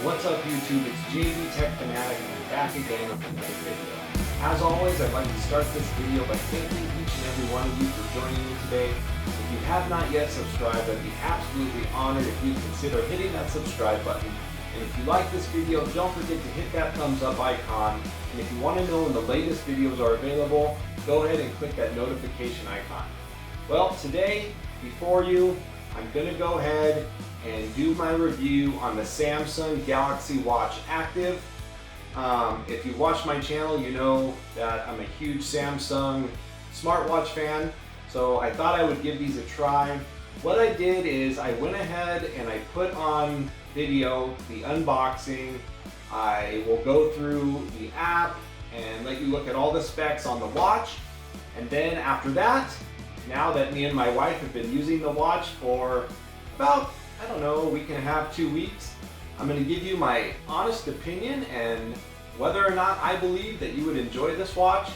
What's up YouTube, it's JV Tech Fanatic and I'm back again with another video. As always, I'd like to start this video by thanking each and every one of you for joining me today. If you have not yet subscribed, I'd be absolutely honored if you consider hitting that subscribe button. And if you like this video, don't forget to hit that thumbs up icon. And if you want to know when the latest videos are available, go ahead and click that notification icon. Well, today, before you, I'm going to go ahead and do my review on the Samsung Galaxy Watch Active. If you watch my channel, you know that I'm a huge Samsung smartwatch fan, so I thought I would give these a try. What I did is I went ahead and I put on video the unboxing. I will go through the app and let you look at all the specs on the watch, and then after that, now that me and my wife have been using the watch for about, I don't know, a week and a half, 2 weeks, I'm going to give you my honest opinion and whether or not I believe that you would enjoy this watch.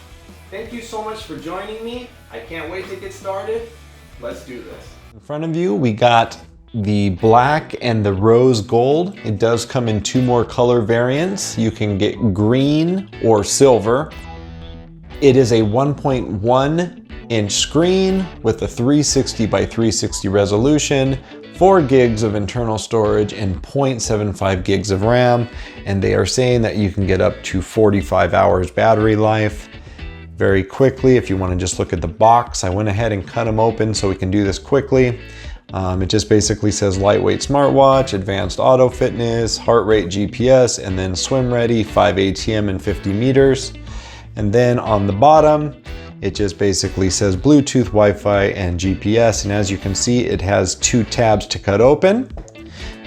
Thank you so much for joining me. I can't wait to get started. Let's do this. In front of you, we got the black and the rose gold. It does come in 2 more color variants. You can get green or silver. It is a 1.1-inch screen with a 360 by 360 resolution, 4 gigs of internal storage and 0.75 gigs of RAM. And they are saying that you can get up to 45 hours battery life. Very quickly, if you want to just look at the box, I went ahead and cut them open so we can do this quickly. It just basically says lightweight smartwatch, advanced auto fitness, heart rate GPS, and then swim ready, 5 ATM and 50 meters. And then on the bottom, it just basically says Bluetooth, Wi-Fi, and GPS. And as you can see, it has 2 tabs to cut open.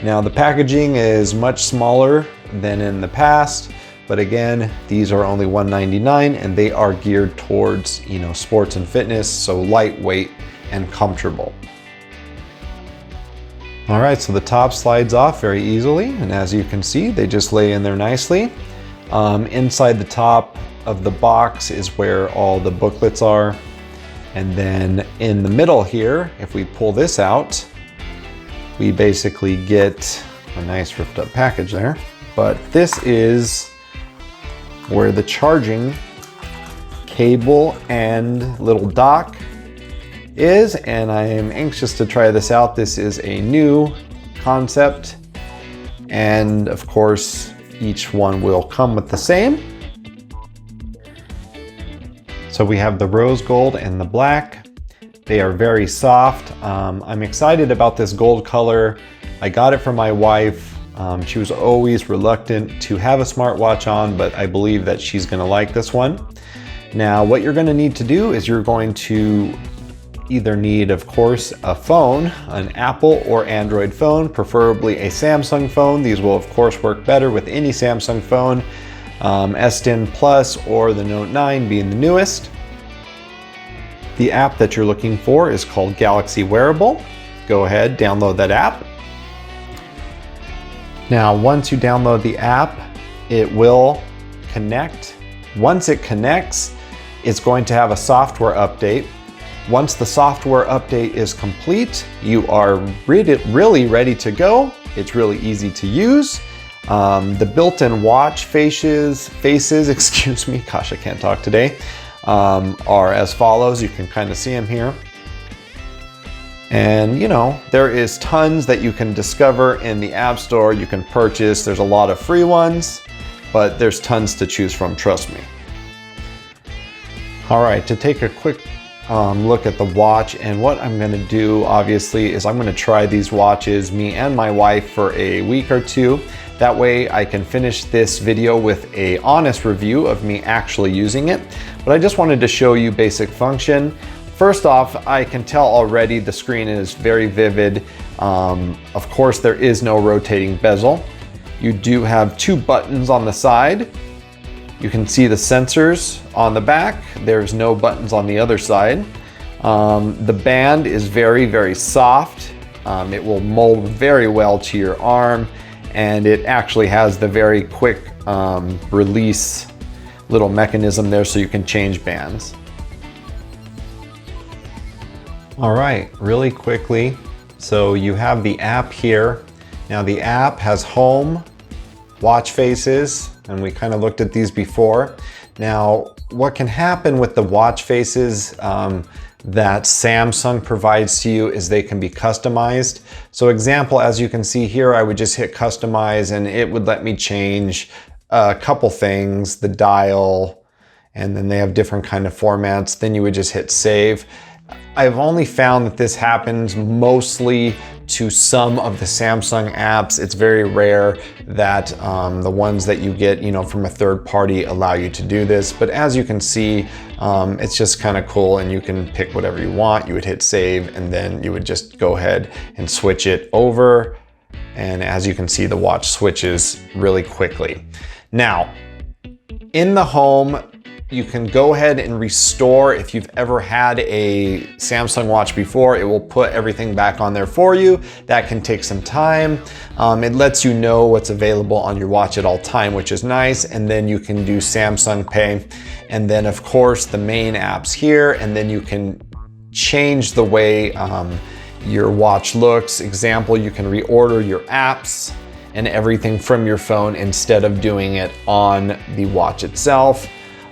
Now the packaging is much smaller than in the past, but again, these are only $199 and they are geared towards, sports and fitness, so lightweight and comfortable. All right, so the top slides off very easily, and as you can see, they just lay in there nicely. Inside the top of the box is where all the booklets are. And then in the middle here, if we pull this out, we basically get a nice ripped up package there. But this is where the charging cable and little dock is, and I am anxious to try this out. This is a new concept, and of course, each one will come with the same. So we have the rose gold and the black. They are very soft. I'm excited about this gold color. I got it for my wife. She was always reluctant to have a smartwatch on, but I believe that she's gonna like this one. Now, what you're gonna need to do is you're going to either need, of course, a phone, an Apple or Android phone, preferably a Samsung phone. These will, of course, work better with any Samsung phone. S10 Plus or the Note 9 being the newest. The app that you're looking for is called Galaxy Wearable. Go ahead, download that app. Now, once you download the app, it will connect. Once it connects, it's going to have a software update. Once the software update is complete, you are really ready to go. It's really easy to use. The built-in watch faces, excuse me, gosh, I can't talk today, are as follows. You can kind of see them here. And there is tons that you can discover in the App Store. You can purchase. There's a lot of free ones, but there's tons to choose from, trust me. All right, to take a quick look at the watch, and what I'm going to do obviously is I'm going to try these watches, me and my wife, for a week or 2. That way I can finish this video with a honest review of me actually using it. But I just wanted to show you basic function. First off, I can tell already the screen is very vivid. Of course, there is no rotating bezel. You do have 2 buttons on the side. You can see the sensors on the back. There's no buttons on the other side. The band is very, very soft. It will mold very well to your arm, and it actually has the very quick release little mechanism there so you can change bands. All right, really quickly, So you have the app here. Now the app has home, watch faces, and we kind of looked at these before. Now, what can happen with the watch faces that Samsung provides to you is they can be customized. So example, as you can see here, I would just hit customize and it would let me change a couple things, the dial, and then they have different kind of formats. Then you would just hit save. I've only found that this happens mostly to some of the Samsung apps. It's very rare that the ones that you get, from a third party allow you to do this. But as you can see, it's just kind of cool, and you can pick whatever you want. You would hit save, and then you would just go ahead and switch it over. And as you can see, the watch switches really quickly. Now, in the home, you can go ahead and restore. If you've ever had a Samsung watch before, it will put everything back on there for you. That can take some time. It lets you know what's available on your watch at all time, which is nice. And then you can do Samsung Pay. And then of course the main apps here, and then you can change the way your watch looks. Example, you can reorder your apps and everything from your phone instead of doing it on the watch itself.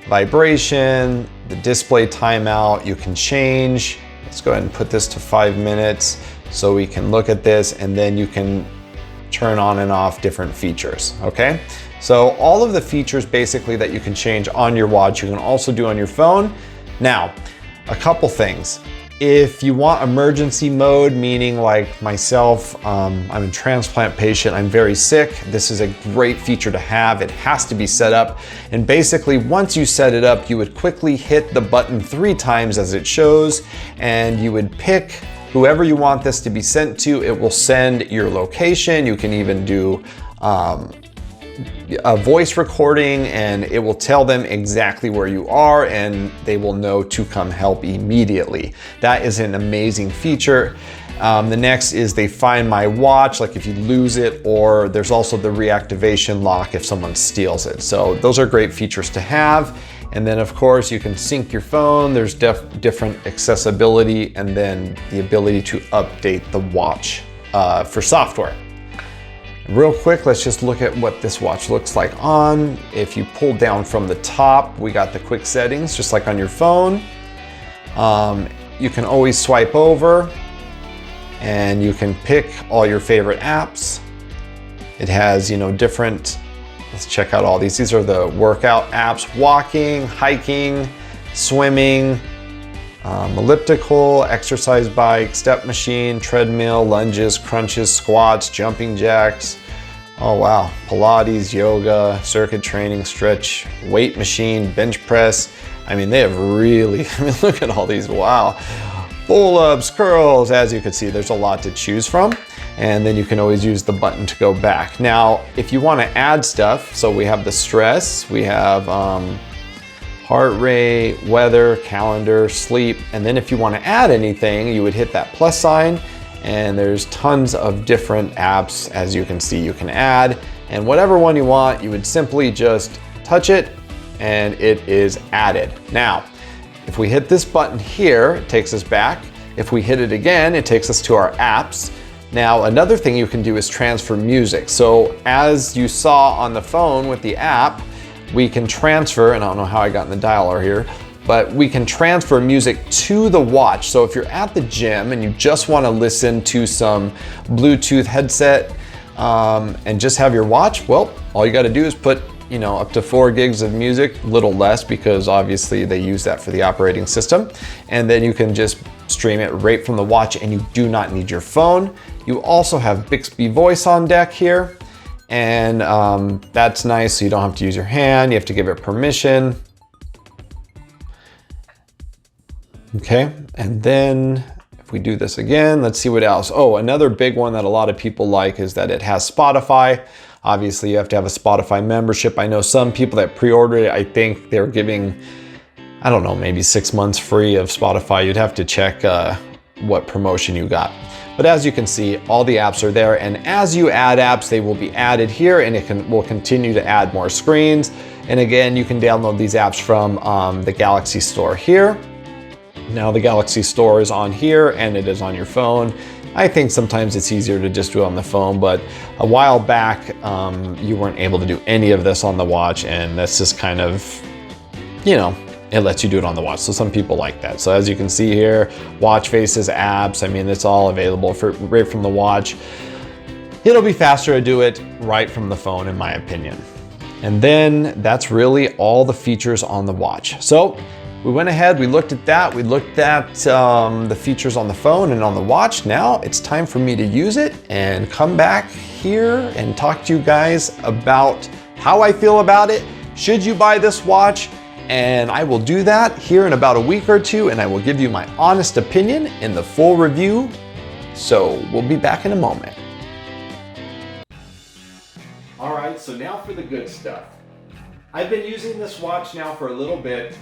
Vibration, the display timeout, you can change. Let's go ahead and put this to 5 minutes so we can look at this, and then you can turn on and off different features, okay? So all of the features basically that you can change on your watch, you can also do on your phone. Now, a couple things. If you want emergency mode, meaning like myself, I'm a transplant patient, I'm very sick, this is a great feature to have. It has to be set up. And basically, once you set it up, you would quickly hit the button 3 times as it shows, and you would pick whoever you want this to be sent to. It will send your location. You can even do a voice recording, and it will tell them exactly where you are, and they will know to come help immediately. That is an amazing feature. The next is they find my watch, like if you lose it, or there's also the reactivation lock if someone steals it. So those are great features to have. And then of course you can sync your phone. There's different accessibility, and then the ability to update the watch for software. Real quick, let's just look at what this watch looks like on. If you pull down from the top, we got the quick settings, just like on your phone. You can always swipe over, and you can pick all your favorite apps. It has, different, let's check out all these. These are the workout apps: walking, hiking, swimming, elliptical, exercise bike, step machine, treadmill, lunges, crunches, squats, jumping jacks. Oh wow, Pilates, yoga, circuit training, stretch, weight machine, bench press. I mean, they have really, look at all these, wow. Pull-ups, curls, as you can see, there's a lot to choose from. And then you can always use the button to go back. Now, if you want to add stuff, so we have the stress, we have heart rate, weather, calendar, sleep, and then if you want to add anything, you would hit that plus sign, and there's tons of different apps, as you can see, you can add, and whatever one you want, you would simply just touch it, and it is added. Now, if we hit this button here, it takes us back. If we hit it again, it takes us to our apps. Now, another thing you can do is transfer music. So as you saw on the phone with the app, we can transfer, and I don't know how I got in the dialer here, but we can transfer music to the watch. So if you're at the gym and you just want to listen to some Bluetooth headset and just have your watch, well, all you got to do is put up to 4 gigs of music, a little less because obviously they use that for the operating system. And then you can just stream it right from the watch, and you do not need your phone. You also have Bixby Voice on deck here. And that's nice, so you don't have to use your hand, you have to give it permission. Okay, and then if we do this again, let's see what else. Oh, another big one that a lot of people like is that it has Spotify. Obviously, you have to have a Spotify membership. I know some people that pre-ordered it, I think they're giving, I don't know, maybe 6 months free of Spotify. You'd have to check what promotion you got. But as you can see, all the apps are there, and as you add apps, they will be added here, and will continue to add more screens. And again, you can download these apps from the Galaxy Store here. Now the Galaxy Store is on here and it is on your phone. I think sometimes it's easier to just do it on the phone, but a while back you weren't able to do any of this on the watch, and that's just kind of, you know, it lets you do it on the watch. So some people like that. So as you can see here, watch faces, apps, I mean, it's all available right from the watch. It'll be faster to do it right from the phone, in my opinion. And then that's really all the features on the watch. So we went ahead, we looked at that, we looked at the features on the phone and on the watch. Now it's time for me to use it and come back here and talk to you guys about how I feel about it. Should you buy this watch? And I will do that here in about a week or two, and I will give you my honest opinion in the full review. So we'll be back in a moment. All right, so now for the good stuff. I've been using this watch now for a little bit,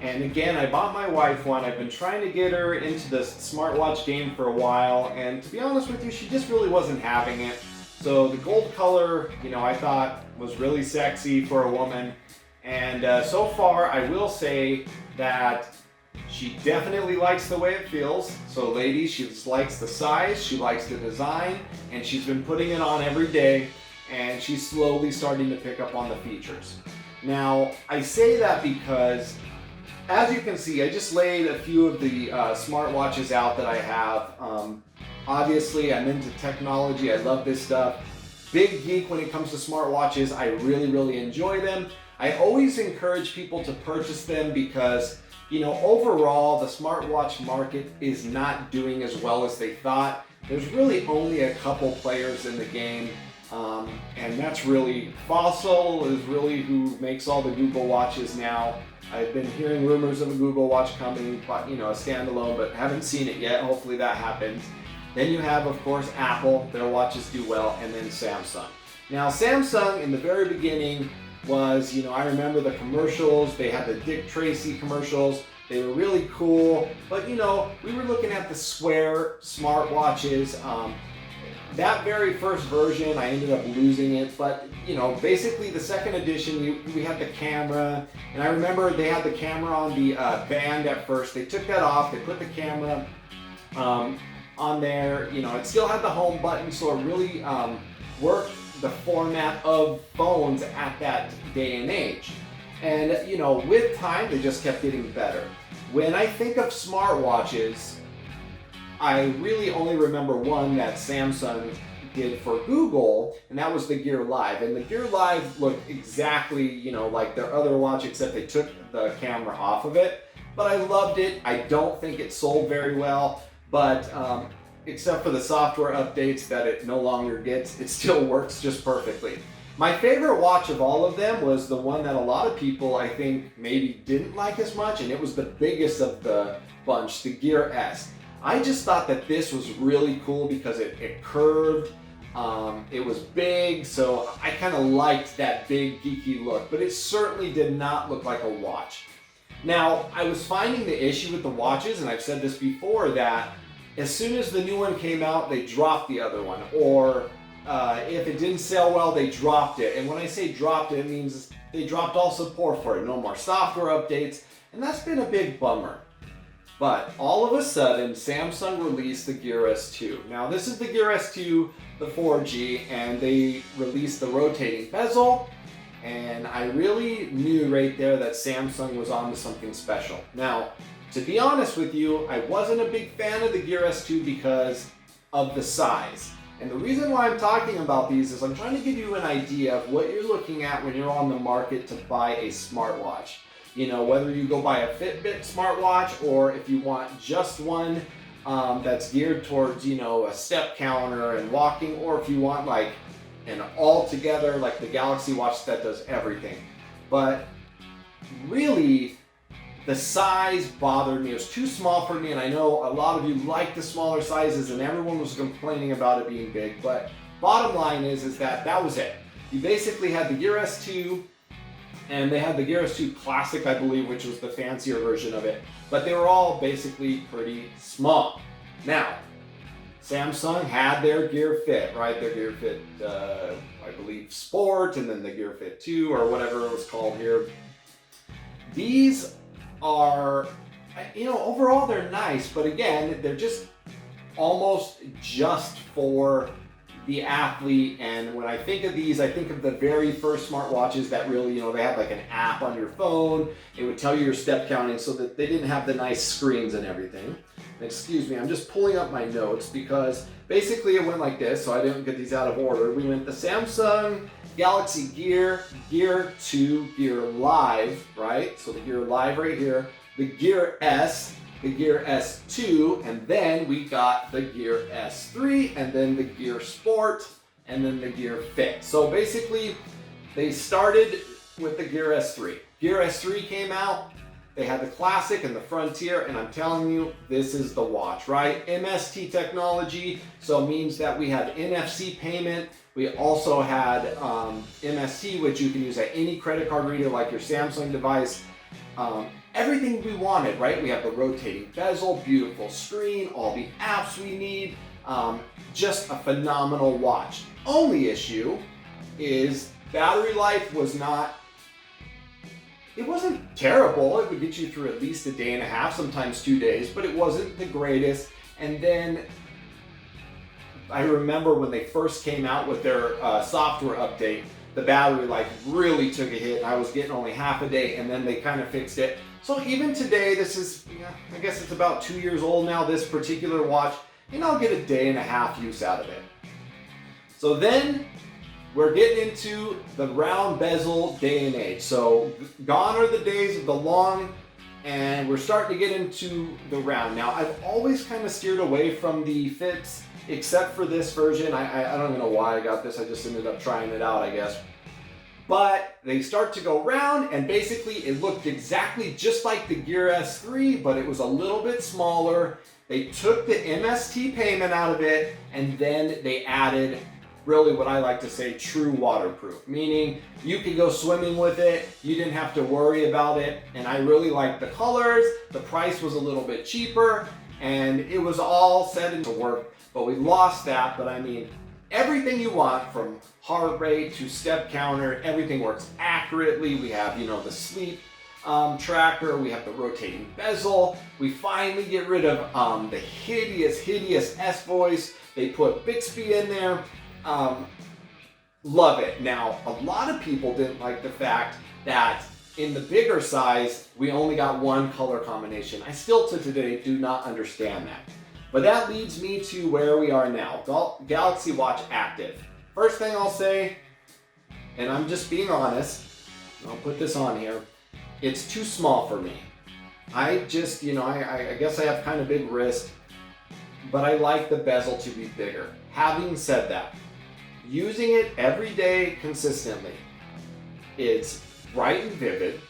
and again, I bought my wife one. I've been trying to get her into the smartwatch game for a while, and to be honest with you, she just really wasn't having it. So the gold color, you know, I thought was really sexy for a woman. And so far, I will say that she definitely likes the way it feels. So ladies, she just likes the size, she likes the design, and she's been putting it on every day, and she's slowly starting to pick up on the features. Now, I say that because, as you can see, I just laid a few of the smartwatches out that I have. Obviously, I'm into technology, I love this stuff. Big geek when it comes to smartwatches. I really enjoy them. I always encourage people to purchase them because, you know, overall the smartwatch market is not doing as well as they thought. There's really only a couple players in the game, and that's really Fossil is really who makes all the Google watches now. I've been hearing rumors of a Google watch coming, you know, a standalone, but haven't seen it yet. Hopefully that happens. Then you have, of course, Apple. Their watches do well, and then Samsung. Now, Samsung in the very beginning was, you know, I remember the commercials. They had the Dick Tracy commercials. They were really cool. But, you know, we were looking at the Square smartwatches. That very first version, I ended up losing it. But, you know, basically the second edition, we had the camera. And I remember they had the camera on the band at first. They took that off. They put the camera on there. You know, it still had the home button, so it really worked the format of phones at that day and age. And, you know, with time, they just kept getting better. When I think of smartwatches, I really only remember one that Samsung did for Google, and that was the Gear Live. And the Gear Live looked exactly, you know, like their other watch, except they took the camera off of it. But I loved it. I don't think it sold very well, but except for the software updates that it no longer gets, it still works just perfectly. My favorite watch of all of them was the one that a lot of people, I think, maybe didn't like as much, and it was the biggest of the bunch, the Gear S. I just thought that this was really cool because it curved, it was big, so I kind of liked that big geeky look, but it certainly did not look like a watch. Now, I was finding the issue with the watches, and I've said this before, that as soon as the new one came out, they dropped the other one, or if it didn't sell well, they dropped it. And when I say dropped it, it means they dropped all support for it. No more software updates, and that's been a big bummer. But all of a sudden, Samsung released the Gear S2. Now, this is the Gear S2, the 4G, and they released the rotating bezel, and I really knew right there that Samsung was onto something special. Now, to be honest with you, I wasn't a big fan of the Gear S2 because of the size. And the reason why I'm talking about these is I'm trying to give you an idea of what you're looking at when you're on the market to buy a smartwatch. You know, whether you go buy a Fitbit smartwatch or if you want just one that's geared towards, you know, a step counter and walking, or if you want like an all-together, like the Galaxy Watch that does everything. But really, the size bothered me. It was too small for me, and I know a lot of you like the smaller sizes, and everyone was complaining about it being big, but bottom line is that was it. You basically had the Gear S2, and they had the Gear S2 Classic, I believe, which was the fancier version of it, but they were all basically pretty small. Now, Samsung had their Gear Fit, right? Their Gear Fit, I believe, Sport, and then the Gear Fit 2, or whatever it was called here. These are overall they're nice, but again, they're just almost just for the athlete. And when I think of these, I think of the very first smartwatches that really, they had like an app on your phone. It would tell you your step counting, so that they didn't have the nice screens and everything. Excuse me, I'm just pulling up my notes because basically it went like this, so I didn't get these out of order. We went the Samsung Galaxy Gear, Gear 2, Gear Live, right? So the Gear Live right here, the Gear S, the Gear S2, and then we got the Gear S3, and then the Gear Sport, and then the Gear Fit. So basically, they started with the Gear S3. Gear S3 came out, they had the Classic and the Frontier, and I'm telling you, this is the watch, right? MST technology, so it means that we had NFC payment. We also had MST, which you can use at any credit card reader like your Samsung device. Everything we wanted, right? We have the rotating bezel, beautiful screen, all the apps we need. Just a phenomenal watch. Only issue is battery life was not, it wasn't terrible. It would get you through at least a day and a half, sometimes 2 days, but it wasn't the greatest. And then I remember when they first came out with their software update, the battery life really took a hit, and I was getting only half a day, and then they kind of fixed it. So even today, this is, I guess it's about 2 years old now, this particular watch, and I'll get a day and a half use out of it. So then we're getting into the round bezel day and age. So gone are the days of the long, and we're starting to get into the round. Now, I've always kind of steered away from the Fits, except for this version. I don't even know why I got this. I just ended up trying it out, I guess. But they start to go round, and basically it looked exactly just like the Gear S3, but it was a little bit smaller. They took the MST payment out of it, and then they added really what I like to say true waterproof, meaning you could go swimming with it, you didn't have to worry about it, and I really liked the colors. The price was a little bit cheaper, and it was all set into work, but we lost that. But I mean, everything you want, from heart rate to step counter, everything works accurately. We have, the sleep tracker, we have the rotating bezel. We finally get rid of the hideous S voice. They put Bixby in there. Love it. Now, a lot of people didn't like the fact that in the bigger size, we only got one color combination. I still to today do not understand that. But that leads me to where we are now, Galaxy Watch Active. First thing I'll say, and I'm just being honest, I'll put this on here, it's too small for me. I just, I guess I have kind of big wrist, but I like the bezel to be bigger. Having said that, using it every day consistently, it's bright and vivid.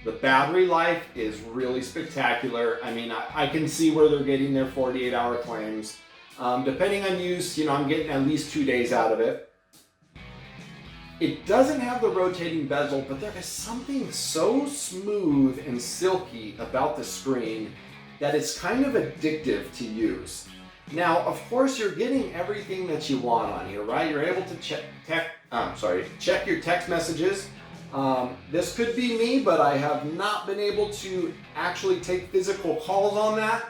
The battery life is really spectacular. I mean, I can see where they're getting their 48-hour claims. Depending on use, I'm getting at least 2 days out of it. It doesn't have the rotating bezel, but there is something so smooth and silky about the screen that it's kind of addictive to use. Now, of course, you're getting everything that you want on here, right? You're able to check your text messages. This could be me, but I have not been able to actually take physical calls on that.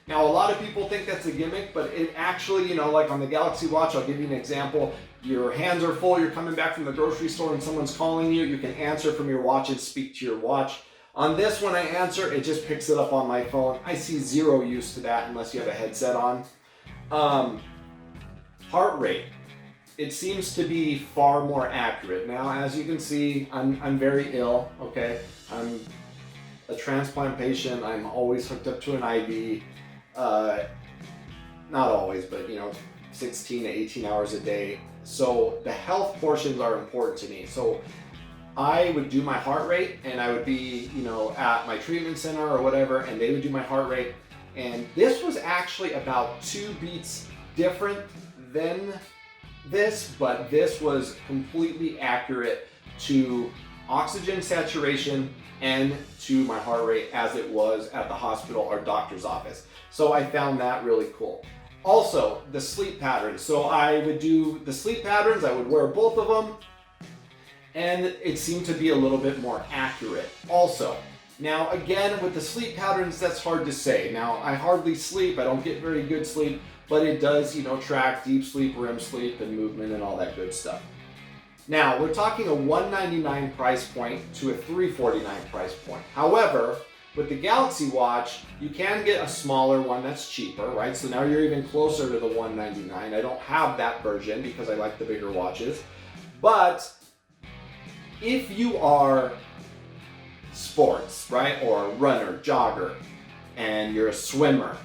Now, a lot of people think that's a gimmick, but it actually, like on the Galaxy Watch, I'll give you an example. Your hands are full, you're coming back from the grocery store and someone's calling you, you can answer from your watch and speak to your watch. On this, when I answer, it just picks it up on my phone. I see zero use to that unless you have a headset on. Heart rate. It seems to be far more accurate. Now, as you can see, I'm very ill, okay? I'm a transplant patient. I'm always hooked up to an IV. Not always, but 16 to 18 hours a day. So the health portions are important to me. So I would do my heart rate, and I would be, at my treatment center or whatever, and they would do my heart rate. And this was actually about 2 beats different than this, but this was completely accurate to oxygen saturation and to my heart rate as it was at the hospital or doctor's office. So I found that really cool. Also, the sleep patterns. So I would do the sleep patterns, I would wear both of them, and it seemed to be a little bit more accurate. Also, Now, again, with the sleep patterns, that's hard to say. Now, I hardly sleep. I don't get very good sleep, but it does, track deep sleep, REM sleep, and movement and all that good stuff. Now, we're talking a $199 price point to a $349 price point. However, with the Galaxy Watch, you can get a smaller one that's cheaper, right? So now you're even closer to the $199. I don't have that version because I like the bigger watches. But if you are sports, right, or a runner, jogger, and you're a swimmer,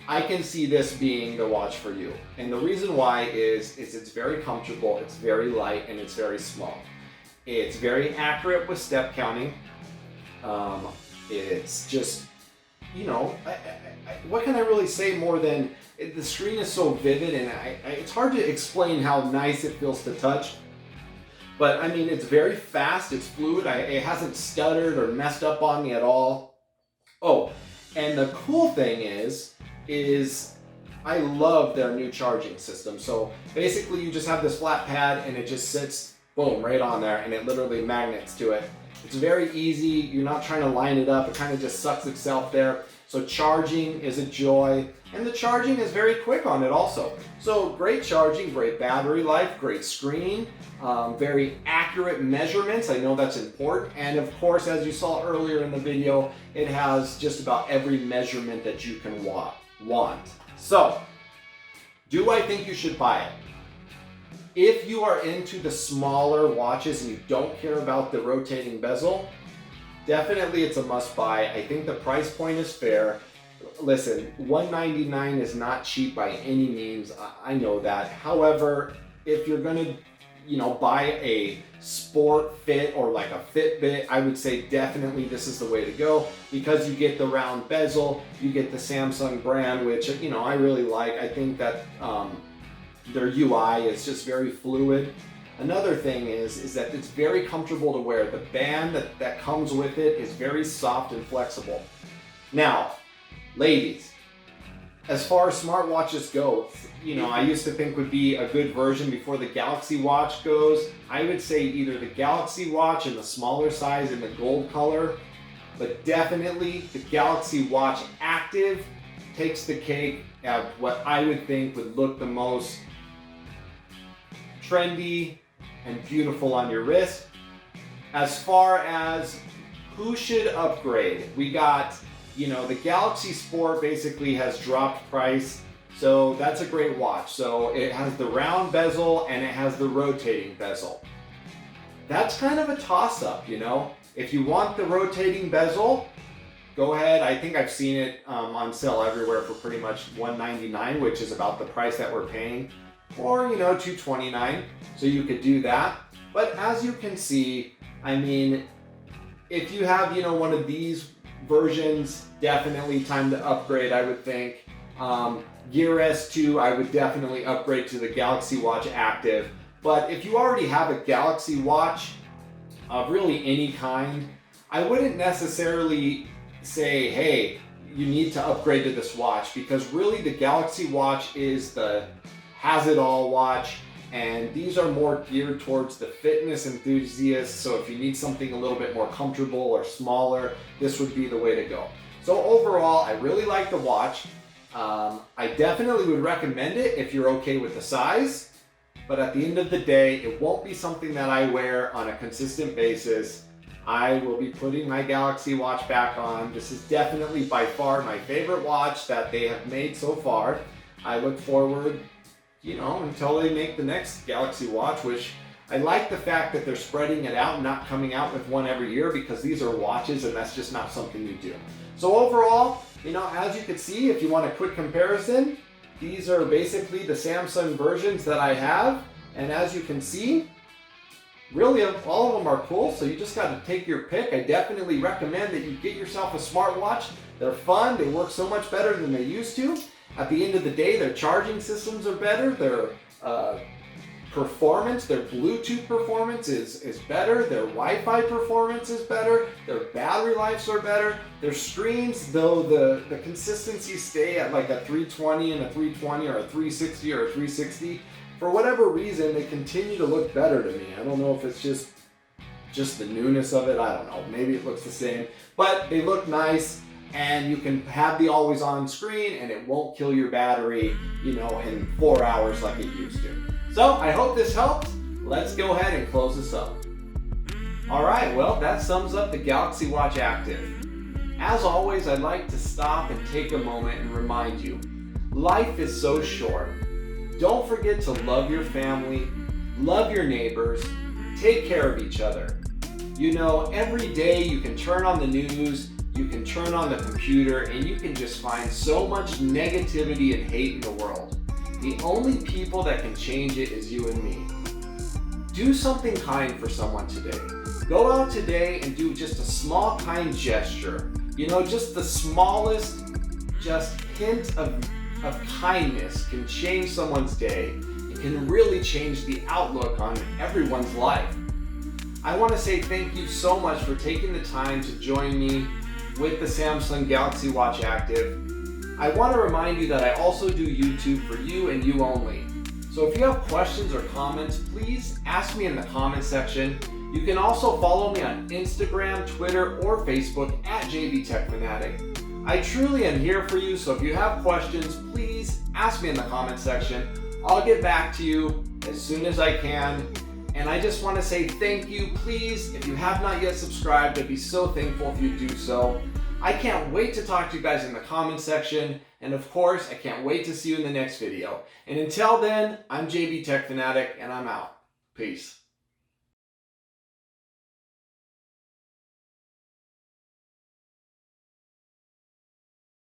I can see this being the watch for you. And the reason why is it's very comfortable, it's very light, and it's very small. It's very accurate with step counting. It's just, what can I really say more than the screen is so vivid, and it's hard to explain how nice it feels to touch. But I mean, it's very fast, it's fluid, it hasn't stuttered or messed up on me at all. Oh, and the cool thing is I love their new charging system. So basically you just have this flat pad and it just sits, boom, right on there, and it literally magnets to it. It's very easy, you're not trying to line it up, it kind of just sucks itself there. So charging is a joy, and the charging is very quick on it also. So great charging, great battery life, great screen, very accurate measurements. I know that's important. And of course, as you saw earlier in the video, it has just about every measurement that you can want. So, do I think you should buy it? If you are into the smaller watches and you don't care about the rotating bezel, definitely it's a must buy. I think the price point is fair. Listen, $199 is not cheap by any means. I know that. However, if you're gonna, buy a sport fit or like a Fitbit, I would say definitely this is the way to go, because you get the round bezel, you get the Samsung brand, which, I really like. I think that their UI is just very fluid. Another thing is that it's very comfortable to wear. The band that comes with it is very soft and flexible. Now, ladies, as far as smartwatches go, I used to think would be a good version before the Galaxy Watch goes. I would say either the Galaxy Watch in the smaller size in the gold color, but definitely the Galaxy Watch Active takes the cake at what I would think would look the most trendy and beautiful on your wrist. As far as who should upgrade, we got, the Galaxy Sport basically has dropped price, so that's a great watch. So it has the round bezel and it has the rotating bezel. That's kind of a toss-up, If you want the rotating bezel, go ahead. I think I've seen it on sale everywhere for pretty much $199, which is about the price that we're paying, or $229. So you could do that. But as you can see, I mean, if you have one of these versions, definitely time to upgrade, I would think. Gear S2, I would definitely upgrade to the Galaxy Watch Active. But if you already have a Galaxy Watch of really any kind, I wouldn't necessarily say, hey, you need to upgrade to this watch, because really the Galaxy Watch is the has-it-all watch, and these are more geared towards the fitness enthusiasts. So if you need something a little bit more comfortable or smaller, this would be the way to go. So overall, I really like the watch. I definitely would recommend it if you're okay with the size, but at the end of the day, it won't be something that I wear on a consistent basis. I will be putting my Galaxy Watch back on. This is definitely by far my favorite watch that they have made so far. I look forward, until they make the next Galaxy Watch, which I like the fact that they're spreading it out and not coming out with one every year, because these are watches and that's just not something you do. So overall, as you can see, if you want a quick comparison, these are basically the Samsung versions that I have. And as you can see, really all of them are cool. So you just got to take your pick. I definitely recommend that you get yourself a smartwatch. They're fun. They work so much better than they used to. At the end of the day, their charging systems are better. Their performance, their Bluetooth performance is better. Their Wi-Fi performance is better. Their battery lives are better. Their screens, though the consistency stay at like a 320 and a 320 or a 360 or a 360, for whatever reason, they continue to look better to me. I don't know if it's just just the newness of it. I don't know, maybe it looks the same, but they look nice, and you can have the always on screen and it won't kill your battery, you know, in 4 hours like it used to. So I hope this helped. Let's go ahead and close this up. All right, well, that sums up the Galaxy Watch Active. As always, I'd like to stop and take a moment and remind you, life is so short. Don't forget to love your family, love your neighbors, take care of each other. You know, every day you can turn on the news, you can turn on the computer, and you can just find so much negativity and hate in the world. The only people that can change it is you and me. Do something kind for someone today. Go out today and do just a small kind gesture. You know, just the smallest hint of kindness can change someone's day. It can really change the outlook on everyone's life. I want to say thank you so much for taking the time to join me with the Samsung Galaxy Watch Active. I want to remind you that I also do YouTube for you and you only. So if you have questions or comments, please ask me in the comment section. You can also follow me on Instagram, Twitter, or Facebook at JBTechFanatic. I truly am here for you, so if you have questions, please ask me in the comment section. I'll get back to you as soon as I can. And I just want to say thank you. Please, if you have not yet subscribed, I'd be so thankful if you do so. I can't wait to talk to you guys in the comment section. And of course, I can't wait to see you in the next video. And until then, I'm JB Tech Fanatic, and I'm out. Peace.